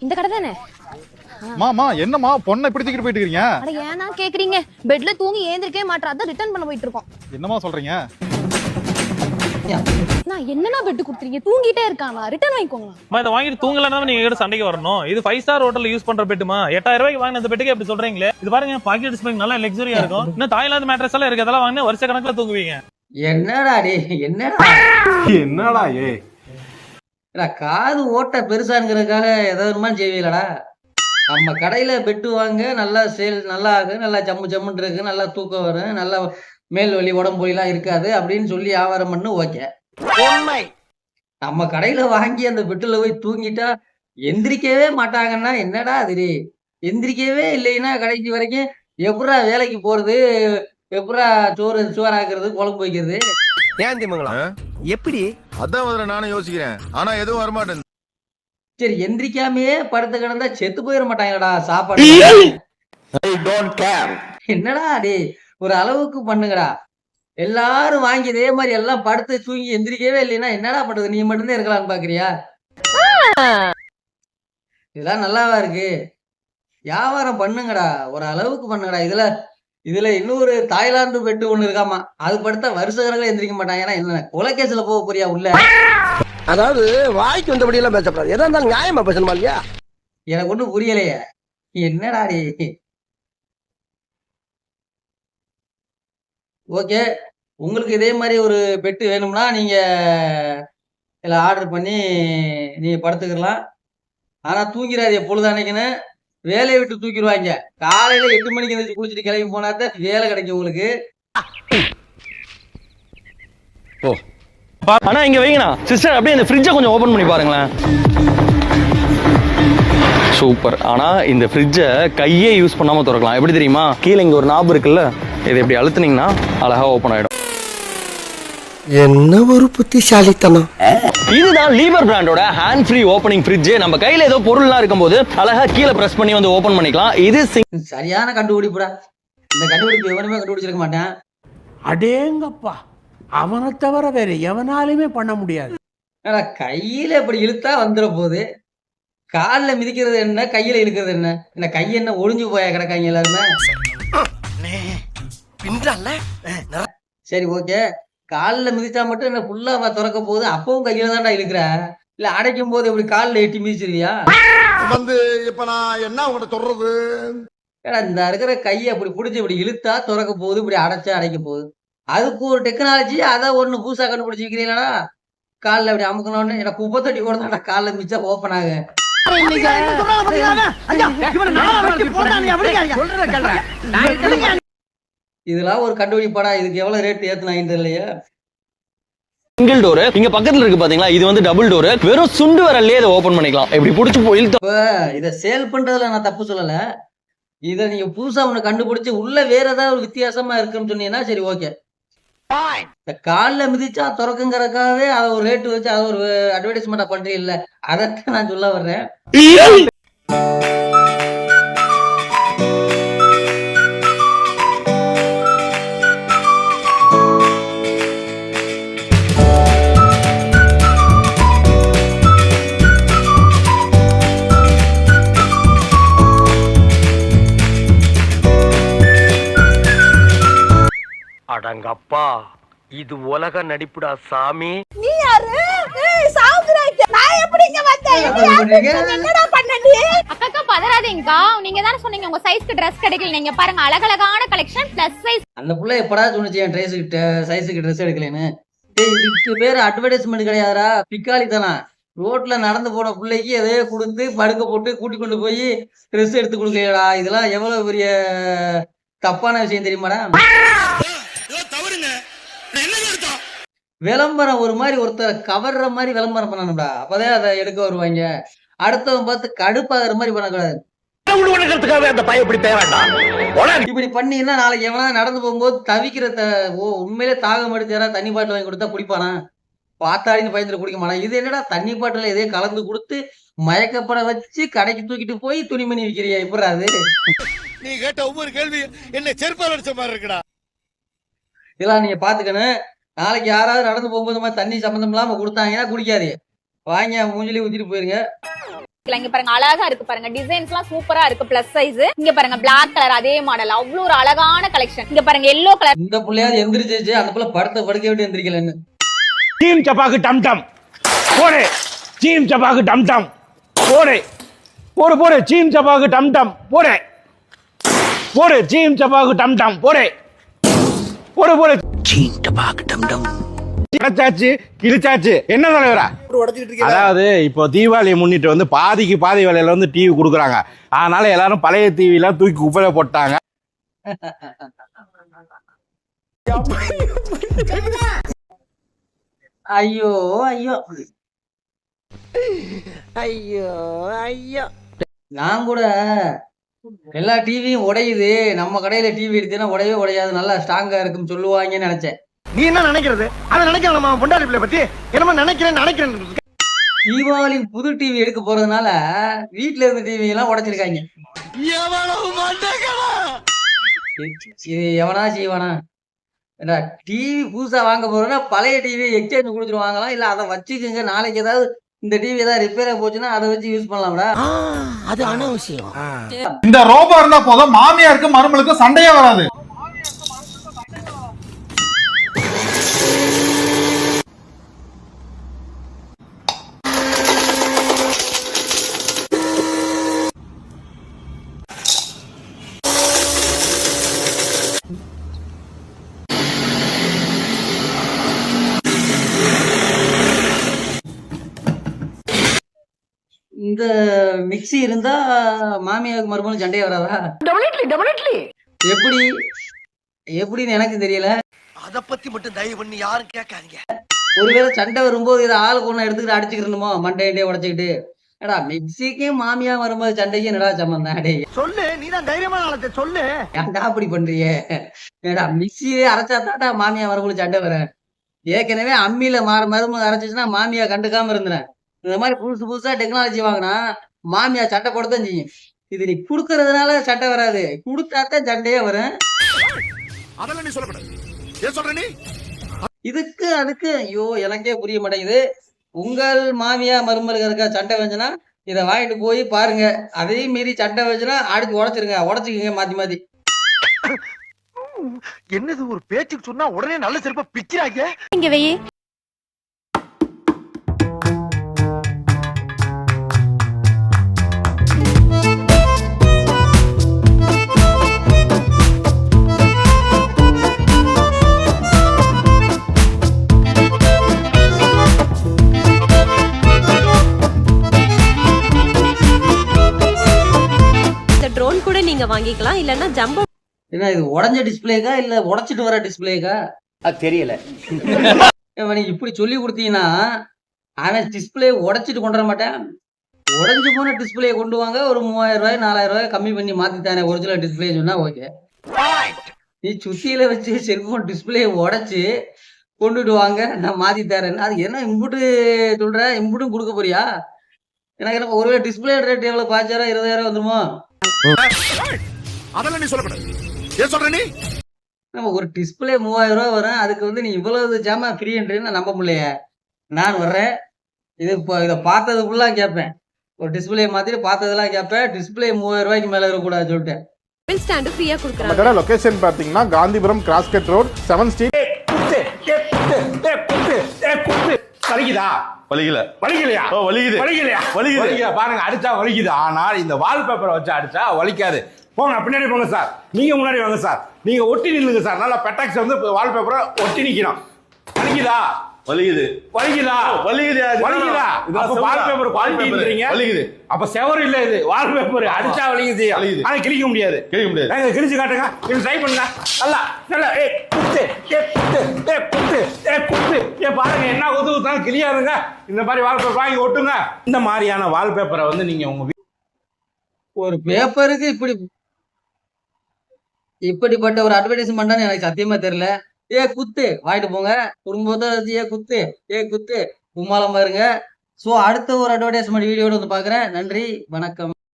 இந்த கடை தானே? மாமா என்னம்மா பொண்ணை இப்படி தூக்கிட்டு போயிட்டு இருக்கீங்க? அட ஏன்னா கேக்குறீங்க? பெட்ல தூங்கி ஏந்திரக்கவே மாட்டா, அதான் ரிட்டர்ன் பண்ண போயிட்டு இருக்கோம். என்னம்மா சொல்றீங்க? நான் என்னன்னா பெட் கொடுத்துறீங்க? தூங்கிட்டே இருக்கானா? ரிட்டர்ன் வாங்கிக்கோங்க. இதை வாங்கிட்டு தூங்கலன்னா நீங்க கிட்ட சண்டைக்கு வரணும். இது 5 ஸ்டார் ஹோட்டல்ல யூஸ் பண்ற பெட்டுமா? 8000 ரூபாய்க்கு வாங்கின அந்த பெட்டுக்கு எப்படி சொல்றீங்களே? இது பாருங்க, பாக்கெட் ஸ்ப்ரிங் நல்லா லக்ஸரியா இருக்கும். இன்னும் தாய்லாந்து மேட்ரஸ் எல்லாம் இருக்கு, அதெல்லாம் வாங்கினா வருஷ கணக்குல தூங்குவீங்க. என்னடா டே என்னடா காது ஓட்ட பெருசாங்கிறதுக்காக எதாவது செய்வீங்களடா? நம்ம கடையில பெட்டு வாங்க நல்லா சேல் நல்லா ஆகும், நல்லா ஜம்மு ஜம்முன்னு இருக்கு, நல்லா தூக்கம் வரும், நல்லா மேல் வலி உடம்பு எல்லாம் இருக்காது அப்படின்னு சொல்லி வியாபாரம் பண்ணு. ஓகே, நம்ம கடையில வாங்கி அந்த பெட்டுல போய் தூங்கிட்டா எந்திரிக்கவே மாட்டாங்கன்னா என்னடா அது? எந்திரிக்கவே இல்லைன்னா கடைக்கு வரைக்கும் எப்படா வேலைக்கு போறது, எப்படா சோறாக்குறது, குழம்பு வைக்கிறது? ஏன் திமுங்களா எப்படி? அதான் முதல்ல நானும் யோசிக்கிறேன், ஆனா எதுவும் வரமாட்டேன். சரி, எந்திரிக்காமையே படுத்து கிடந்தா செத்து போயிட மாட்டாங்கடா சாப்பாடு? என்னடா டே, ஒரு அளவுக்கு பண்ணுங்கடா. எல்லாரும் வாங்கி இதே மாதிரி எல்லாம் படுத்து தூங்கி எந்திரிக்கவே இல்லைன்னா என்னடா பண்றது? நீ மட்டும்தான் இருக்கலாம்னு பாக்குறியா? இதெல்லாம் நல்லாவா இருக்கு? வியாபாரம் பண்ணுங்கடா, ஒரு அளவுக்கு பண்ணுங்கடா. இதுல இன்னொரு தாய்லாந்து பெட்டு ஒண்ணு இருக்காமா, அது படுத்தா வருஷ கணக்கில் எந்திரிக்க மாட்டாங்க. ஏன்னா என்ன கொலைகேஸ்ல போக போறியா உள்ள? அதாவது வாய்க்கு வந்தபடி எல்லாம் பேசப்படாது, எதா இருந்தாலும் நியாயமா பேசணுமா இல்லையா? எனக்கு ஒண்ணும் புரியலையே, என்னடா டே. ஓகே, உங்களுக்கு இதே மாதிரி ஒரு பெட்டு வேணும்னா நீங்க இதில் ஆர்டர் பண்ணி நீங்க படுத்துக்கலாம். ஆனா தூங்கிறாதே பொழுதானைக்குன்னு வேலையை விட்டு தூக்கிடுவாங்க. காலையில 8 மணிக்கு எந்திரிச்சு குளிச்சுட்டு கிளம்பி போனாதான் வேலை கிடைக்கும் உங்களுக்கு. ஆனா இங்க வைங்கண்ணா சிஸ்டர், அப்படியே இந்த ஃப்ரிட்ஜை கொஞ்சம் ஓபன் பண்ணி பாருங்களேன். சூப்பர். ஆனா இந்த ஃப்ரிட்ஜை கையே யூஸ் பண்ணாம திறக்கலாம். எப்படி தெரியுமா? கீழே இங்க ஒரு நாப் இருக்குல்ல, இதை இப்படி அழுத்துனீங்கன்னா அழகா ஓபன் ஆயிடும். என்ன ஒரு புத்திசாலித்தனம். இதுதான் லீவர் பிராண்டோட ஹேண்ட் ஃப்ரீ ஓபனிங் ஃப்ரிட்ஜ். நம்ம கையில ஏதோ பொருள்லாம் இருக்கும்போது அழகா கீழே பிரஸ் பண்ணி வந்து ஓபன் பண்ணிக்கலாம். இது சரியான கண்டுபிடிப்புடா. இந்த கண்டுபிடிப்பு எவனுமே கண்டுபிடிச்சிருக்க மாட்டேன். அடேங்கப்பா, அவனை தவிர வேற எவனாலுமே பண்ண முடியாது. கையில இப்படி இழுத்தா வந்துட போகுது. காலில் மிதிக்கிறது என்ன, கையில இழுக்கிறது என்ன? இந்த கை என்ன ஒளிஞ்சு போயா கிடக்காங்க எல்லாருமே? சரி ஓகே, காலில் மிதிச்சா மட்டும் என்ன ஃபுல்லா திறக்க போகுது, அப்பவும் கையில தான்டா இழுக்கிற. இல்ல அடைக்கும் போது எப்படி காலில் எட்டி மிதிச்சிருவியா? இப்ப நான் என்ன உங்கள்கிட்ட சொல்றது? ஏடா இந்த இருக்கிற கையை அப்படி பிடிச்சி இப்படி இழுத்தா திறக்க போகுது, இப்படி அடைச்சா அடைக்க போகுது. அதுக்கு ஒரு டெக்னாலஜி, அதை ஒண்ணு புதுசா கண்டுபிடிச்சி வைக்கிறீங்களா? காலில் அப்படி அமுக்கணும்னு எனக்கு குப்பை தட்டி கூட தான்டா காலில் மிச்சா ஓப்பன் ஆகு. இதெல்லாம் ஒரு கண்டுபிடிப்பாடா. இதுக்கு எவ்வளவு ரேட் ஏத்துனாங்க இல்லையா? Single door. இங்க பக்கத்துல இருக்கு பாத்தீங்களா, இது வந்து டபுள் டோர். வெறும் சுண்டு வரலே இதை ஓபன் பண்ணிக்கலாம். இப்படி புடிச்சு போய் இதை சேல் பண்றதுல நான் தப்பு சொல்லல. இதை நீங்க புதுசா ஒண்ணு கண்டுபிடிச்சு உள்ள வேற ஏதாவது ஒரு வித்தியாசமா இருக்குன்னு சொன்னீங்கன்னா சரி ஓகே. இந்த காலில் மிதிச்சா திறக்குங்கிறதுக்காகவே அதை ஒரு ரேட்டு வச்சு அதை ஒரு அட்வர்டைஸ்மெண்டா பண்றீங்க இல்ல, அதைத்தான் நான் சொல்ல வர்றேன். அடங்கப்பா, இது உலக நடிப்புடா சாமி. நீ யாரு? சாவுக்குறாங்க. நான் எப்படி இங்க வந்தேன்? என்னடா பண்ண நீ? அக்கா பதறாதீங்கக்கா, நீங்க தான சொன்னீங்க உங்க சைஸ்க்கு Dress கிடைக்கல. நீங்க பாருங்க, அழகழகான கலெக்ஷன் ப்ளஸ் சைஸ். அந்த புள்ள எப்படா சொன்னுச்சு என் சைஸுக்கு Dress எடுக்கலன்னு? இதுக்கு பேர் அட்வர்டைஸ்மெண்ட் கிடையாதுடா, பிக்காளி தானா. ரோட்ல நடந்து போன பிள்ளைக்கு எதையோ கொடுத்து படுக்க போட்டு கூட்டி கொண்டு போய் Dress எடுத்து கொடுக்கலடா. இதெல்லாம் எவ்வளவு பெரிய தப்பான விஷயம் தெரியுமாடா? விளம்பரம் ஒரு மாதிரி ஒருத்தர் கவர்ற மாதிரி விளம்பரம் பண்ணணும்டா, அப்பதான் அதை எடுக்க வருவாங்க. அடுத்தவன் பார்த்து கடுப்பாகிற மாதிரி பண்ணக்கூடாது. இப்படி பண்ணீங்கன்னா நாளைக்கு எவனா நடந்து போகும்போது தவிக்கிற உண்மையிலே தாகம் எடுத்து தண்ணி பாட்டில் வாங்கி கொடுத்தா குடிப்பானா? பாத்தாடின்னு பயந்துட்டு குடிக்க மாட்டான். இது என்னடா தண்ணி பாட்டில எதையும் கலந்து கொடுத்து மயக்கப்பட வச்சு கடைக்கு தூக்கிட்டு போய் துணிமணி விற்கிறியா? இப்படாது நீ கேட்ட ஒவ்வொரு கேள்வி என்ன செருப்பால் அடிச்ச மாதிரி இருக்குடா. இதெல்லாம் நீங்க பாத்துக்கணும். நாளைக்கு யாராவது நடந்து போகும்போது தண்ணி சம்மந்தம் இல்லாம கொடுத்தாங்கன்னா குடிக்காதே, வாங்கி மூஞ்சிலே ஊத்திட்டு போயிருங்க. இங்க பாருங்க அழகா இருக்கு பாருங்க, டிசைன்ஸ் எல்லாம் சூப்பரா இருக்கு, பிளஸ் சைஸ். இங்க பாருங்க பிளாக் கலர் அதே மாடல், அவ்வளவு ஒரு அழகான கலெக்ஷன். இங்க பாருங்க எல்லோ கலர். இந்த புள்ளையாவது எந்திரிச்சிச்சு, அந்த புள்ள படுக்க விட்டு எந்திரிக்கலன்னு. சீம் சப்பாக்கு டம் டம் போடு, சீம் சப்பாக்கு டம் டம் போடு, போடு போடு, சீம் சப்பாக்கு டம் டம் போடு, போடு, சீம் சப்பாக்கு டம் டம் போடு, போடு போடு, சீம் சப்பாக்கு டம் டம். கிடைச்சாச்சு கிழிச்சாச்சு. என்ன தலைவரா? அதாவது இப்போ தீபாவளியை முன்னிட்டு வந்து பாதிக்கு பாதி விலையில வந்து டிவி கொடுக்குறாங்க. அதனால எல்லாரும் பழைய டிவி எல்லாம் தூக்கி குப்பையில போட்டாங்க. ஐயோ ஐயோ ஐயோ ஐயோ. நான் கூட எல்லா டிவியும் உடையுது, நம்ம கடையில டிவி எடுத்தீங்கன்னா உடையவே உடையாது, நல்லா ஸ்ட்ராங்கா இருக்குன்னு சொல்லுவாங்கன்னு நினைச்சேன். நீ என்ன நினைக்கிறது? அதை நினைக்கலாம் பொண்டாடி பிள்ளை பத்தி என்னமா நினைக்கிறேன். தீபாவளி புது டிவி எடுக்க போறதுனால வீட்டுல இருந்த டிவி எல்லாம் உடைச்சிருக்காங்க. இது எவனா செய்வானா? டிவி புதுசா வாங்க போறோம்னா பழைய டிவி எக்ஸ்சேஞ்ச் கொடுத்துட்டு வாங்கலாம், இல்ல அதை வச்சுக்கோங்க, நாளைக்கு ஏதாவது இந்த டிவி ஏதாவது ரிப்பேர் போச்சுன்னா அதை வச்சு யூஸ் பண்ணலாம்டா. அது அனாவசியம். இந்த ரோபோ இருந்தா போதும், மாமியாருக்கு மருமலுக்கு சண்டையே வராது. இந்த மிக்ஸி இருந்தா மாமியாருக்கு மருமகளுக்கு சண்டையே வராதா? எப்படி எப்படின்னு எனக்கு தெரியல. அத பத்தி மட்டும் தயவு பண்ணி யாரும் கேட்காதீங்க. ஒருவேளை சண்டை வரும்போது இதை ஆளுக்கு ஒண்ணு எடுத்துக்கிட்டு அடிச்சுக்கிறணுமோ, மண்டையே உடைச்சுக்கிட்டு. ஏடா மிக்ஸிக்கும் மாமியா வரும்போது சண்டைக்கும் என்னடா சம்பந்தம்? அடே சொல்லு, நீதான் தைரியமான ஆளத்தை சொல்லு. ஏன்டா அப்படி பண்றீங்க? ஏடா மிக்ஸியே அரைச்சா தாட்டா மாமியா மருமகளுக்கு சண்டை வர. ஏற்கனவே அம்மியில மருமகள் அரைச்சிச்சுன்னா மாமியா கண்டுக்காம இருந்தேன். இந்த மாதிரி புதுசா டெக்னாலஜி வாங்கினா மாமியா சட்டை போடத்தான் செய்யும். இது நீ குடுக்கறதுனால சட்டை வராது, குடுத்தாத்தான் சண்டையே வரும். அதெல்லாம் நீ சொல்லக்கூடாது. ஏன் சொல்ற நீ? இதுக்கு அதுக்கு ஐயோ எனக்கே புரிய மாட்டேங்குது. உங்கள் மாமியா மருமலுக்கு இருக்கா சண்டை வச்சுன்னா இதை வாங்கிட்டு போய் பாருங்க, அதையும் மீறி சண்டை வச்சுன்னா அடுத்து உடச்சுக்குங்க மாத்தி. என்னது ஒரு பேச்சுக்கு சொன்னா உடனே நல்ல செருப்பா பிக்கிறாங்க. இங்க வெயி. ட்ரோன் கூட நீங்க வாங்கிக்கலாம், இல்லன்னா ஜம்போ. என்ன இது உடஞ்ச டிஸ்பிளேக்கா இல்ல உடைச்சிட்டு வர டிஸ்பிளேக்கா? அது தெரியல. நீங்க இப்படி சொல்லி கொடுத்தீங்கன்னா அவன் டிஸ்பிளே உடைச்சிட்டு கொண்டு வர மாட்டேன். உடஞ்சு போன டிஸ்பிளே கொண்டு வாங்க, ஒரு 3000 ரூபாய் 4000 ரூபாய் கம்மி பண்ணி மாத்தித்தானே ஒரிஜினல் டிஸ்பிளே சொன்னா ஓகே. நீ சுத்தியில வச்சு செல்போன் டிஸ்பிளே உடைச்சு கொண்டுட்டு வாங்க நான் மாத்தி தரேன். அது என்ன இம்புட்டு சொல்ற? இம்புட்டும் கொடுக்க போறியா? எனக்கு ஒருவேளை டிஸ்பிளே ரேட் எவ்வளவு 5000 20,000 வந்துருமோ? அதெல்லாம் நீ சொல்லக்கூடாது. ஏன் சொல்ற நீ? நம்ம ஒரு டிஸ்பிளே 3000 ரூபாய் வரும், அதுக்கு வந்து நீ இவ்வளவு ஜாமா ஃப்ரீன்றேன்னு நம்ப முடியலையே. நான் வர்றேன், இதை பார்த்தது ஃபுல்லா கேட்பேன். ஒரு டிஸ்பிளே மாத்திட்டு பார்த்ததெல்லாம் கேட்பேன். டிஸ்பிளே 3000 ரூபாய்க்கு மேல இருக்கக்கூடாது சொல்லிட்டேன். மொபைல் ஸ்டாண்ட் ஃப்ரீயா கொடுக்குறாங்க. கடை லொகேஷன் பாத்தீங்கன்னா Gandhipuram cross cut road 7th street. வலிக்குதா? வலிக்கலையா? வலிக்குது பாருங்க, அடிச்சா வலிக்குது. ஆனால் இந்த வால்பேப்பரை வச்சு அடிச்சா வலிக்காது. போங்க பின்னாடி போங்க சார், நீங்க முன்னாடி வாங்க சார், நீங்க ஒட்டி நில்லுங்க சார். நல்லா பெட்டாக்ஸ் வந்து வால்பேப்பரை ஒட்டி நிக்கணும். வலிக்குதா? அப்ப செவர் இல்ல, இது வால்பேப்பர். அடிச்சா வலிக்குது, ஆனா கிழிக்க முடியாது. கிழிச்சு காட்டுங்க, ட்ரை பண்ணுங்க. பாருங்க என்ன ஒதுக்குதான் கிளியாதுங்க. இந்த மாதிரி வால்பேப்பர் வாங்கி ஒட்டுங்க. இந்த மாதிரியான வால்பேப்பரை வந்து நீங்க உங்க ஒரு பேப்பருக்கு இப்படிப்பட்ட ஒரு அட்வர்டைஸ்மெண்ட் எனக்கு சத்தியமா தெரியல. குத்து வாங்கிட்டு போங்க குடும்பத்தை, குத்து கும்மாளம் பாருங்க. ஸோ அடுத்த ஒரு அட்வர்டைஸ்மெண்ட் வீடியோட வந்து பாக்குறேன். நன்றி, வணக்கம்.